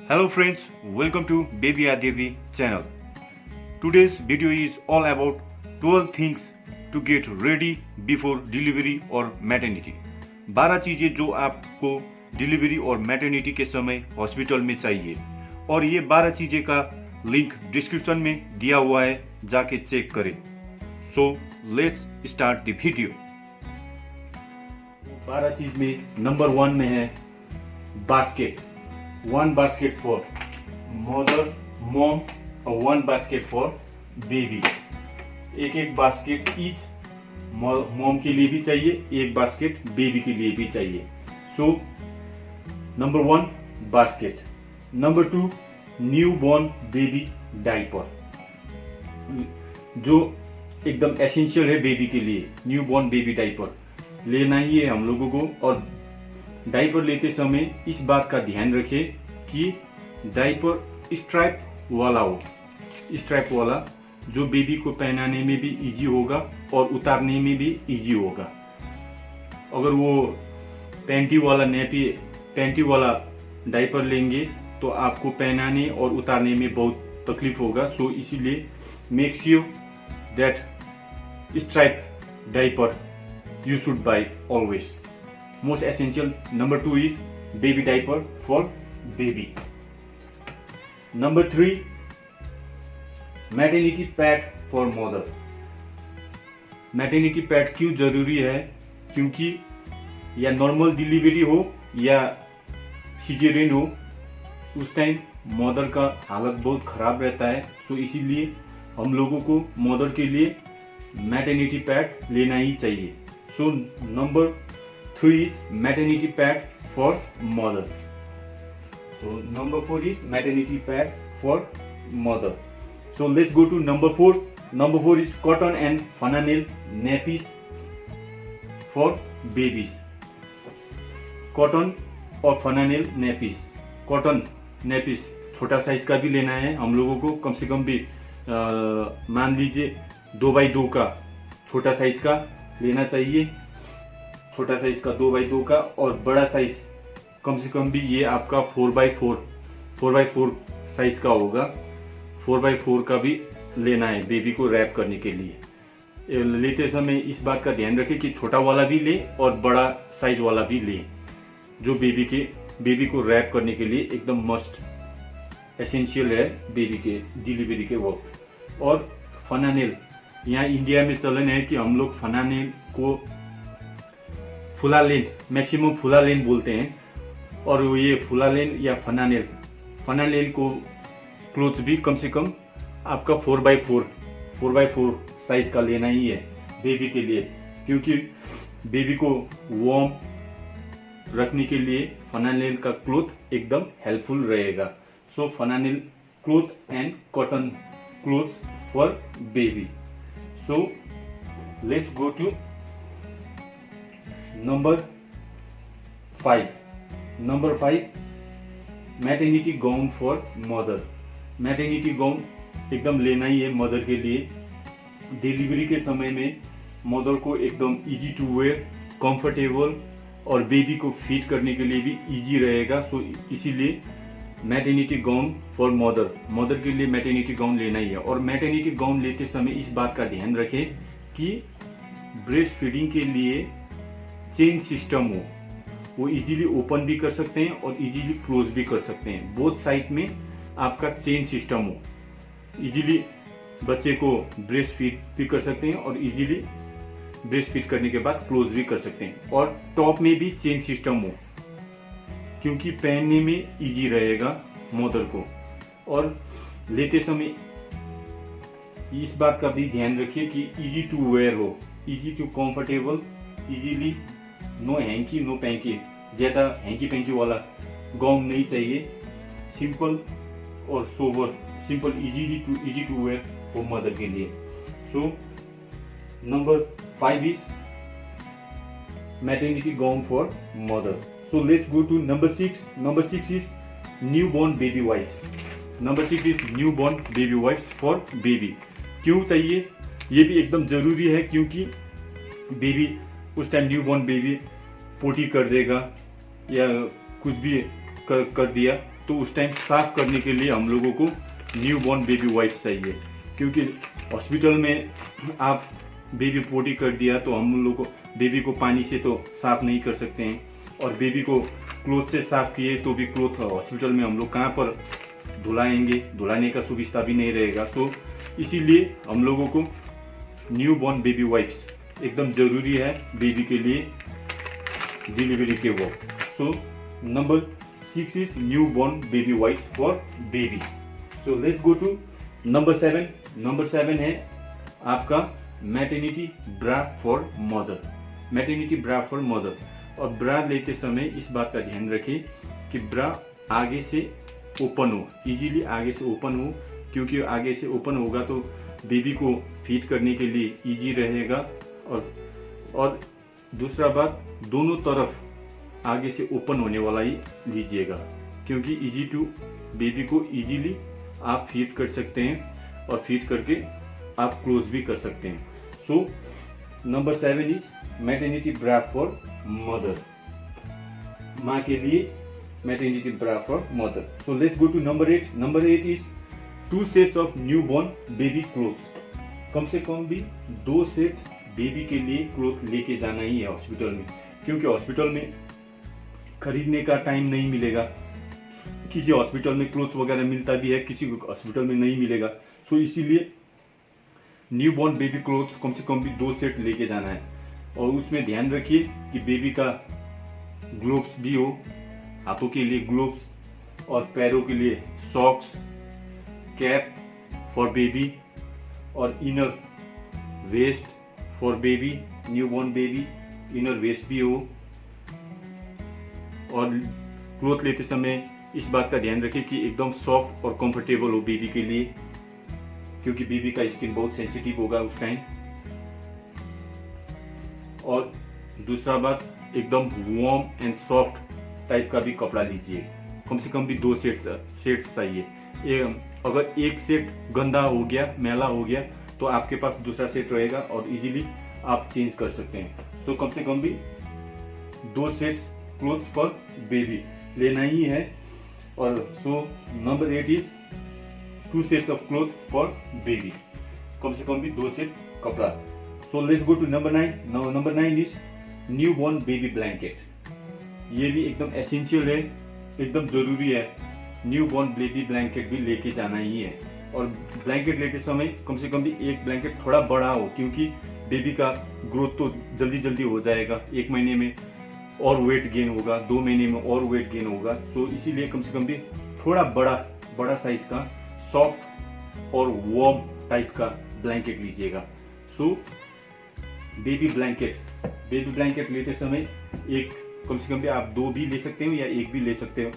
Hello friends, welcome to Baby Adevi channel. Today's video is all about 12 things to get ready before delivery or maternity. 12 चीजें जो आपको delivery और maternity के समय hospital में चाहिए और ये 12 चीजें का लिंक डिस्क्रिप्शन में दिया हुआ है, जाके चेक करें. So let's start the video. 12 चीज में नंबर 1 में है basket. 1 basket for mother, mom और 1 basket for baby. एक बास्केट ईच मॉम के लिए भी चाहिए, एक बास्केट बेबी के लिए भी चाहिए. So number 1 basket. Number 2 new born baby diaper, जो एकदम एसेंशियल है बेबी के लिए. न्यू बॉर्न बेबी डायपर लेना ही है हम लोगों को. और डायपर लेते समय इस बात का ध्यान रखें कि डायपर स्ट्राइप वाला हो. स्ट्राइप वाला जो बेबी को पहनाने में भी इजी होगा और उतारने में भी इजी होगा. अगर वो पैंटी वाला डायपर लेंगे तो आपको पहनाने और उतारने में बहुत तकलीफ होगा. सो इसीलिए make sure that stripe diaper you should buy always. Most essential number 2 is baby diaper for baby. Number 3 maternity pad for mother. Maternity pad क्यों जरूरी है? क्योंकि या नॉर्मल डिलीवरी हो या सिजेरियन हो, उस टाइम मदर का हालत बहुत खराब रहता है. सो इसीलिए हम लोगों को मदर के लिए मैटरनिटी पैड लेना ही चाहिए. So number 3 is maternity pad for mother. So number 4 is maternity pad for mother. So let's go to number 4. Number 4 is cotton and flannel nappies for babies. Cotton और flannel nappies. Cotton nappies छोटा size का भी लेना है हम लोगों को. कम से कम भी मान लीजिए 2x2 का छोटा साइज का लेना चाहिए. छोटा साइज का 2x2 का, और बड़ा साइज कम से कम भी ये आपका 4x4 साइज का होगा. 4x4 का भी लेना है बेबी को रैप करने के लिए. लेते समय इस बात का ध्यान रखें कि छोटा वाला भी ले और बड़ा साइज वाला भी ले, जो बेबी को रैप करने के लिए एकदम मस्ट एसेंशियल है बेबी के डिलीवरी के वक्त. और फनानेल, यहाँ इंडिया में चलन है कि हम लोग फनानेल को फुलालेन, मैक्सिमम फुलालेन बोलते हैं. और ये फुलालेन या फनानेल को क्लोथ भी कम से कम आपका 4x4 साइज का लेना ही है बेबी के लिए. क्योंकि बेबी को वार्म रखने के लिए फनानेल का क्लोथ एकदम हेल्पफुल रहेगा. So flannel cloth and cotton cloth for baby. So let's go to number 5. Number 5 maternity gown for mother. Maternity gown एकदम लेना ही है मदर के लिए. डिलीवरी के समय में मदर को एकदम इजी टू वेयर, कंफर्टेबल और बेबी को फीड करने के लिए भी इजी रहेगा. सो इसीलिए मैटरनिटी गाउन फॉर मदर के लिए मैटरनिटी गाउन लेना ही है. और मैटरनिटी गाउन लेते समय इस बात का ध्यान रखें कि ब्रेस्ट फीडिंग के लिए चेन सिस्टम हो. वो इजीली ओपन भी कर सकते हैं और इजीली क्लोज भी कर सकते हैं. बोथ साइड में आपका चेन सिस्टम हो, इजीली बच्चे को ब्रेस्ट फीड भी कर सकते हैं और इजीली ब्रेस्ट फीड करने के बाद क्लोज भी कर सकते हैं. और टॉप में भी चेन सिस्टम हो, क्योंकि पहनने में इजी रहेगा मदर को. और लेते समय इस बात का भी ध्यान रखिए कि इजी टू वेयर हो, easy to comfortable, easily. No hanky no panky, ज्यादा हैंकी पैंकी वाला गाउन नहीं चाहिए. सिंपल और sober, simple easy to wear for mother के लिए. So number 5 is maternity gown for mother. So let's go to number 6. Number 6 is newborn baby wipes. Number 6 is newborn baby wipes for baby. क्यों चाहिए? ये भी एकदम जरूरी है क्योंकि बेबी उस टाइम न्यूबॉर्न बेबी पोटी कर देगा या कुछ भी कर दिया तो उस टाइम साफ करने के लिए हम लोगों को न्यू बॉर्न बेबी वाइप्स चाहिए, क्योंकि हॉस्पिटल में आप बेबी पोटी कर दिया तो हम लोग को बेबी को पानी से तो साफ नहीं कर सकते हैं, और बेबी को क्लोथ से साफ किए तो भी क्लोथ हॉस्पिटल में हम लोग कहाँ पर धुलाएंगे, धुलाने का सुविधा भी नहीं रहेगा। तो इसीलिए हम लोगों को न्यू बॉर्न बेबी वाइप्स एकदम जरूरी है बेबी के लिए डिलीवरी के वक्त। So number 6 is new born baby wipes for baby. So let's go to number 7। Number 7 है आपका maternity bra for mother. Maternity bra for mother. और ब्रा लेते समय इस बात का ध्यान रखें कि ब्रा आगे से ओपन हो, इजीली आगे से ओपन हो, क्योंकि आगे से ओपन होगा तो बेबी को फीड करने के लिए इजी रहेगा। और दूसरा बात, दोनों तरफ आगे से ओपन होने वाला ही लीजिएगा, क्योंकि इजी टू बेबी को इजीली आप फीड कर सकते हैं और फीड करके आप क्लोज भी कर सकते हैं। So number 7 is maternity bra for mother, माँ के लिए maternity bra for mother. So let's go to number 8। Number 8 is 2 sets of new born baby clothes. कम से कम भी 2 सेट बेबी के लिए क्लोथ लेके जाना ही है हॉस्पिटल में, क्योंकि हॉस्पिटल में खरीदने का टाइम नहीं मिलेगा। किसी हॉस्पिटल में क्लोथ वगैरह मिलता भी है, किसी हॉस्पिटल में नहीं मिलेगा। सो इसीलिए न्यू बॉर्न बेबी क्लोथ्स कम से कम भी 2 सेट लेके जाना है। और उसमें ध्यान रखिए कि बेबी का ग्लोव्स भी हो, हाथों के लिए ग्लोव्स और पैरों के लिए सॉक्स, कैप फॉर बेबी और inner vest for baby, new born baby inner vest भी हो। और क्लोथ लेते समय इस बात का ध्यान रखें कि एकदम सॉफ्ट और कंफर्टेबल हो बेबी के लिए, क्योंकि बेबी का स्किन बहुत सेंसिटिव होगा उस टाइम। और दूसरा बात, एकदम वार्म एंड सॉफ्ट टाइप का भी कपड़ा लीजिए। कम से कम भी 2 सेट चाहिए। अगर एक सेट गंदा हो गया, मैला हो गया, तो आपके पास दूसरा सेट रहेगा और इजीली आप चेंज कर सकते हैं। तो कम से कम भी 2 सेट्स क्लोथ फॉर बेबी लेना ही है। और so number 8 is 2 sets of cloth for baby, कम से कम भी 2 सेट कपड़ा। So let's go to number 9। Number 9 is new born baby blanket. ये भी एकदम एसेंशियल है, एकदम जरूरी है। न्यू बॉर्न बेबी ब्लैंकेट भी लेके जाना ही है। और ब्लैंकेट लेते समय कम से कम भी एक ब्लैंकेट थोड़ा बड़ा हो, क्योंकि बेबी का ग्रोथ तो जल्दी जल्दी हो जाएगा। 1 महीने में और वेट गेन होगा, 2 महीने में और वेट गेन होगा। तो इसीलिए कम से कम भी थोड़ा बड़ा साइज का सॉफ्ट और वार्म टाइप का ब्लैंकेट लीजिएगा। सो बेबी ब्लैंकेट लेते समय एक कम से कम भी आप 2 भी ले सकते हो या 1 भी ले सकते हो।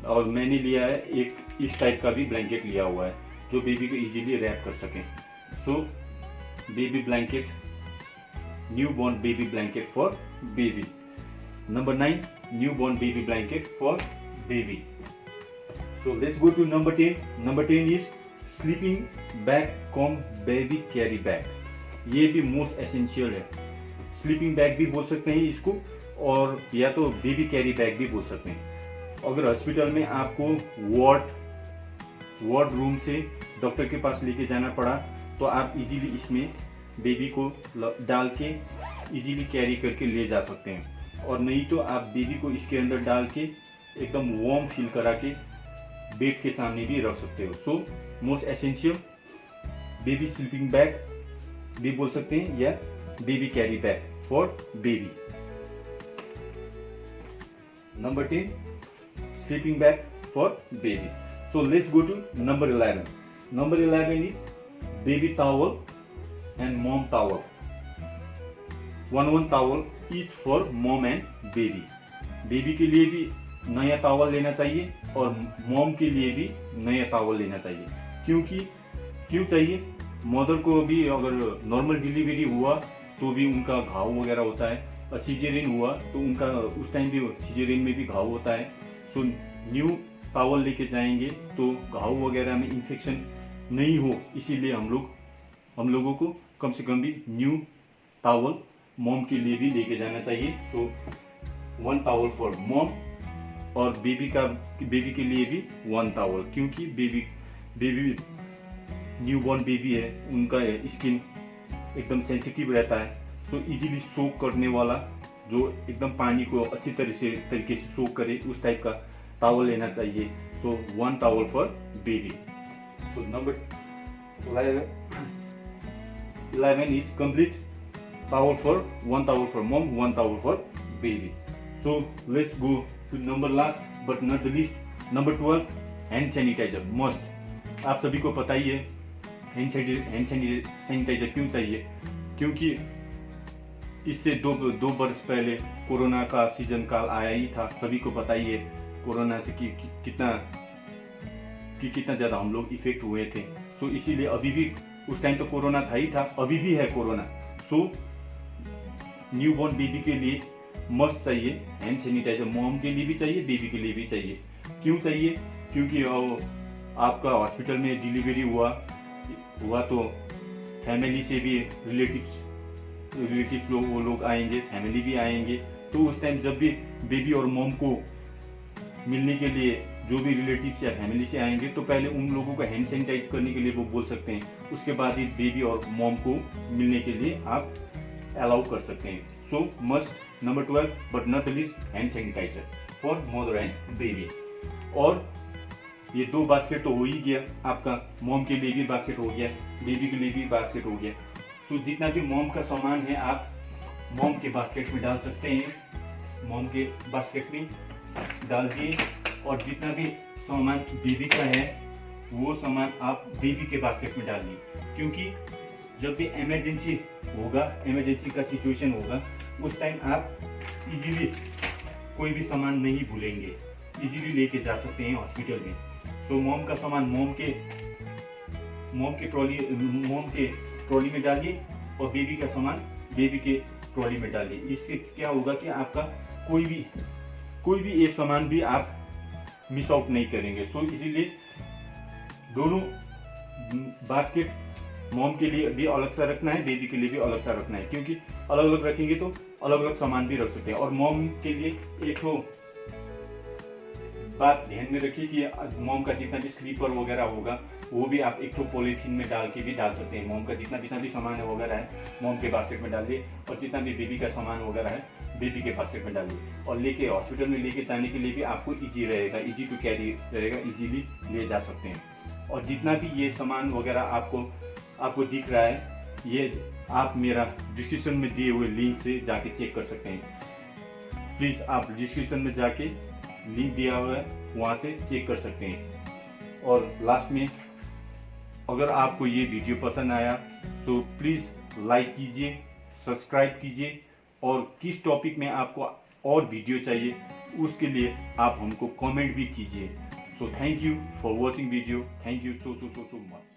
और मैंने लिया है एक इस टाइप का भी ब्लैंकेट लिया हुआ है, जो बेबी को इजीली रैप कर सकें। So baby blanket, new born baby blanket for baby. Number 9, new born baby blanket for baby. So let's go to number 10। Number 10 is sleeping bag cum baby carry bag. ये भी most essential है। Sleeping bag भी बोल सकते हैं इसको, और या तो बेबी कैरी बैग भी बोल सकते हैं। अगर हॉस्पिटल में आपको वार्ड रूम से डॉक्टर के पास लेके जाना पड़ा, तो आप इजीली इसमें बेबी को डाल के इजीली कैरी करके ले जा सकते हैं। और नहीं तो आप बेबी को इसके अंदर डाल के एकदम वार्म फील करा के बेड के सामने भी रख सकते हो। So most essential baby sleeping bag भी बोल सकते हैं, या baby carry bag for baby. Number 10, sleeping bag for baby. So let's go to number 11. Number 11 is baby towel and mom towel. One towel each for mom and baby. Baby के लिए भी नया towel लेना चाहिए और mom के लिए भी नया टॉवल लेना चाहिए। क्यों चाहिए? मदर को भी अगर नॉर्मल डिलीवरी हुआ तो भी उनका घाव वगैरह होता है, और सीजेरियन हुआ तो उनका उस टाइम भी सीजेरियन में भी घाव होता है। सो न्यू टॉवल लेके जाएंगे तो घाव वगैरह में इन्फेक्शन नहीं हो, इसीलिए हम लोगों को कम से कम भी न्यू टॉवल मॉम के लिए भी लेके जाना चाहिए। तो 1 टॉवल फॉर मॉम और बेबी के लिए भी 1 टॉवल, क्योंकि बेबी न्यूबॉर्न बेबी है, उनका स्किन एकदम सेंसिटिव रहता है। सो इजीली सोक करने वाला, जो एकदम पानी को अच्छी तरीके से सोक करे, उस टाइप का टॉवल लेना चाहिए। सो 1 towel for baby. So number 11 is complete towel for 1 towel for mom, 1 towel for baby. So let's go to number last but not the least, number 12, hand sanitizer must। आप सभी को पता ही है hand sanitiser क्यों चाहिए, क्योंकि इससे दो वर्ष पहले कोरोना का सीजन काल आया ही था। सभी को पता ही है कोरोना से कितना ज़्यादा हम लोग इफेक्ट हुए थे। सो इसीलिए अभी भी, उस टाइम तो कोरोना था ही था, अभी भी है कोरोना। सो न्यूबॉर्न बेबी के लिए मस्ट चाहिए हैंड सैनिटाइजर, मॉम के लिए भी चाहिए, बेबी के लिए भी चाहिए। क्यों चाहिए? क्योंकि आपका हॉस्पिटल में डिलीवरी हुआ तो फैमिली से भी रिलेटिव्स लोग, वो लोग आएंगे, फैमिली भी आएंगे। तो उस टाइम जब भी बेबी और मॉम को मिलने के लिए जो भी रिलेटिव्स या फैमिली से आएंगे, तो पहले उन लोगों को हैंड सैनिटाइज करने के लिए वो बोल सकते हैं। उसके बाद ही बेबी और मॉम को मिलने के लिए आप अलाउ कर सकते हैं। So must number 12 but not the least, hand sanitiser for mother and baby. और ये 2 बास्केट तो हो ही गया आपका, मॉम के लिए भी बास्केट हो गया, बेबी के लिए भी बास्केट हो गया। तो जितना भी मॉम का सामान है आप मॉम के बास्केट में डाल सकते हैं, मॉम के बास्केट में डाल दिए। और जितना भी सामान बेबी का है वो सामान आप बेबी के बास्केट में डालिए, क्योंकि जब भी इमरजेंसी का सिचुएशन होगा, उस टाइम आप इजीली कोई भी सामान नहीं भूलेंगे, इजीली लेके जा सकते हैं हॉस्पिटल में। तो मॉम का सामान मॉम के ट्रॉली में डालिए और बेबी का सामान बेबी के ट्रॉली में डालिए। इससे क्या होगा कि आपका कोई भी एक सामान भी आप मिस आउट नहीं करेंगे। सो इसीलिए दोनों बास्केट मॉम के लिए भी अलग सा रखना है, बेबी के लिए भी अलग सा रखना है, क्योंकि अलग अलग रखेंगे तो अलग अलग सामान भी रख सकते हैं। और मॉम के लिए एक तो बात ध्यान में रखिए कि मॉम का जितना भी स्लीपर वगैरह होगा वो भी आप एक तो पॉलीथीन में डाल के भी डाल सकते हैं। मॉम का जितना भी सामान है वगैरह है मॉम के बास्केट में डालिए, और जितना भी बेबी का सामान वगैरह है बेबी के बास्केट में डालिए। और लेके हॉस्पिटल में लेके जाने के लिए भी आपको इजी रहेगा, इजी टू कैरी रहेगा, इजीली ले जा सकते हैं। और जितना भी ये सामान वगैरह आपको दिख रहा है, ये आप मेरा डिस्क्रिप्शन में दिए हुए लिंक से जाके चेक कर सकते हैं। प्लीज़ आप डिस्क्रिप्शन में जाके लिंक दिया हुआ है, वहाँ से चेक कर सकते हैं। और लास्ट में, अगर आपको ये वीडियो पसंद आया तो प्लीज़ लाइक कीजिए, सब्सक्राइब कीजिए, और किस टॉपिक में आपको और वीडियो चाहिए उसके लिए आप हमको कमेंट भी कीजिए। So thank you for watching video, thank you so much।